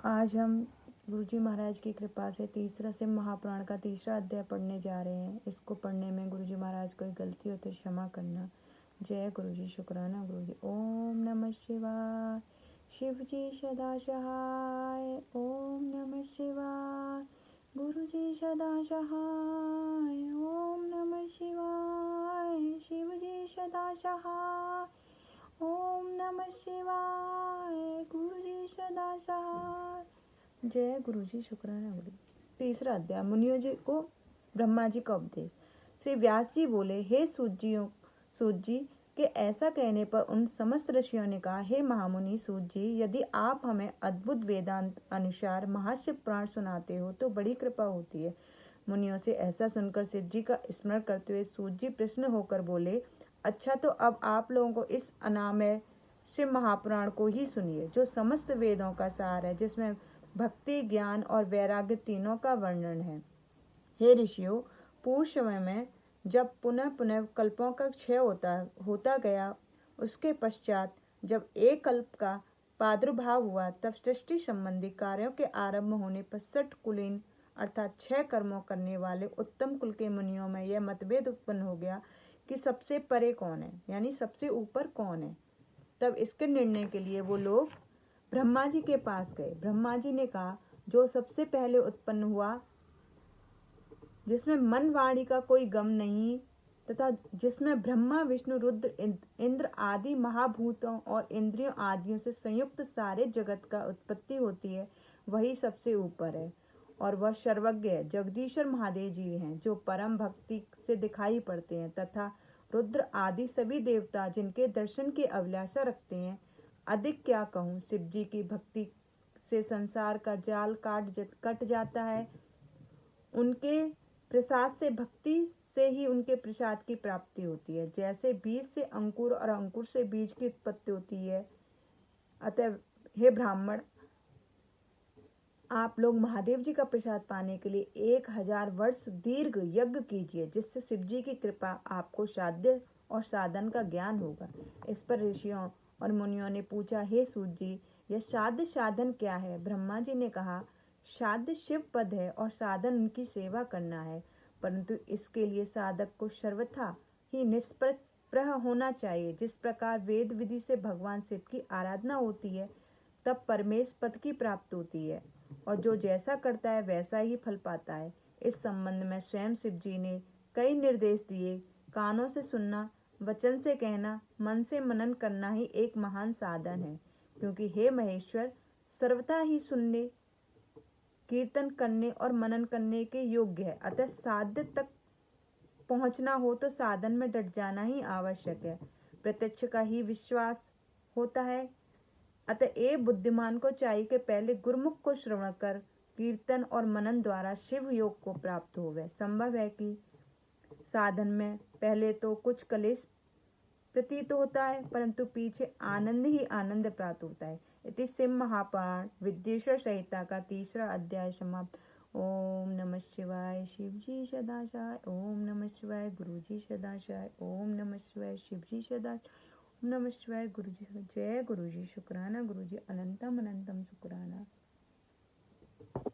आज हम गुरुजी महाराज की कृपा से तीसरा सिंह महापुराण का तीसरा अध्याय पढ़ने जा रहे हैं। इसको पढ़ने में गुरुजी महाराज कोई गलती हो तो क्षमा करना। जय गुरुजी, शुक्राना गुरुजी। ओम नमः शिवाय। शिव जी सदा सहाय। ओम नमः शिवाय। गुरुजी सदा सहाय। ओम नमः शिवाय। शिव जी सदा सहाय। ओम नमः शिवाय। गुरुजी सदा सहाय। जय गुरुजी, शुक्राना गुरु। तीसरा अध्याय, मुनियों जी को ब्रह्मा जी का उपदेश। श्री व्यास जी बोले, हे सूत जी के ऐसा कहने पर उन समस्त ऋषियों ने कहा, हे महामुनि सूत जी, यदि आप हमें अद्भुत वेदांत अनुसार महाशिव पुराण सुनाते हो तो बड़ी कृपा होती है। मुनियों से ऐसा सुनकर शिव जी का स्मरण करते हुए सूत जी प्रसन्न होकर बोले, अच्छा तो अब आप लोगों को इस अनामय शिव महापुराण को ही सुनिए, जो समस्त वेदों का सार है, जिसमें भक्ति, ज्ञान और वैराग्य तीनों का वर्णन है। हे ऋषियों, पूर्व समय में जब पुनः पुनः कल्पों का क्षय होता गया, उसके पश्चात जब एक कल्प का प्रादुर्भाव हुआ, तब सृष्टि संबंधी कार्यों के आरंभ होने पर 6 कुलीन अर्थात 6 कर्मों करने वाले उत्तम कुल के मुनियों में यह मतभेद उत्पन्न हो गया कि सबसे परे कौन है, यानी सबसे ऊपर कौन है। तब इसके निर्णय के लिए वो लोग ब्रह्मा जी के पास गए। ब्रह्मा जी ने कहा, जो सबसे पहले उत्पन्न हुआ, जिसमें मन वाणी का कोई गम नहीं तथा जिसमें ब्रह्मा विष्णु रुद्र इंद्र आदि महाभूतों और इंद्रियों आदियों से संयुक्त सारे जगत का उत्पत्ति होती है, वही सबसे ऊपर है और वह सर्वज्ञ है। जगदीश्वर महादेव जी हैं, जो परम भक्ति से दिखाई पड़ते हैं, तथा रुद्र आदि सभी देवता जिनके दर्शन की अभिलाषा रखते हैं। अधिक क्या कहूँ, शिव जी की भक्ति से संसार का जाल कट जाता है। उनके प्रसाद से, भक्ति से ही उनके प्रसाद की प्राप्ति होती है। जैसे बीज से अंकुर और अंकुर से बीज की उत्पत्ति होती है। अतः हे ब्राह्मण, आप लोग महादेव जी का प्रसाद पाने के लिए 1000 वर्ष दीर्घ यज्ञ कीजिए, जिससे शिव जी की कृपा आपको साध्य और साधन का ज्ञान होगा। इस पर ऋषियों और मुनियों ने पूछा, हे सूत जी, यह साध्य साधन क्या है? ब्रह्मा जी ने कहा, साध्य शिव पद है और साधन उनकी सेवा करना है, परंतु इसके लिए साधक को सर्वथा ही निष्प्रह होना चाहिए। जिस प्रकार वेद विधि से भगवान शिव की आराधना होती है, तब परमेश पद की प्राप्ति होती है और जो जैसा करता है वैसा ही फल पाता है। इस संबंध में स्वयं शिव जी ने कई निर्देश दिए। कानों से सुनना, वचन से कहना, मन से मनन करना ही एक महान साधन है, क्योंकि हे महेश्वर, सर्वथा ही सुनने, कीर्तन करने और मनन करने के योग्य है। अतः साध्य तक पहुंचना हो तो साधन में डट जाना ही आवश्यक है। प्रत्यक्ष का ही विश्वास होता है। अतएव बुद्धिमान को चाहिए कि पहले गुरुमुख को श्रवण कर कीर्तन और मनन द्वारा शिव योग को प्राप्त होवे। संभव है कि साधन में पहले तो कुछ क्लेश प्रतीत होता है, परंतु पीछे आनंद ही आनंद प्राप्त होता है। इति शिव महापुराण विद्येश्वर संहिता का तीसरा अध्याय समाप्त। ओम नमः शिवाय। शिव जी सदा सहाय। ओम नमः शिवाय। गुरु जी सदा सहाय। ओम नमः शिवाय। शिव जी सदा। ओम नमः शिवाय। गुरु जी। जय गुरु जी, शुक्राना गुरु जी, अनंतम अनंतम शुक्राना।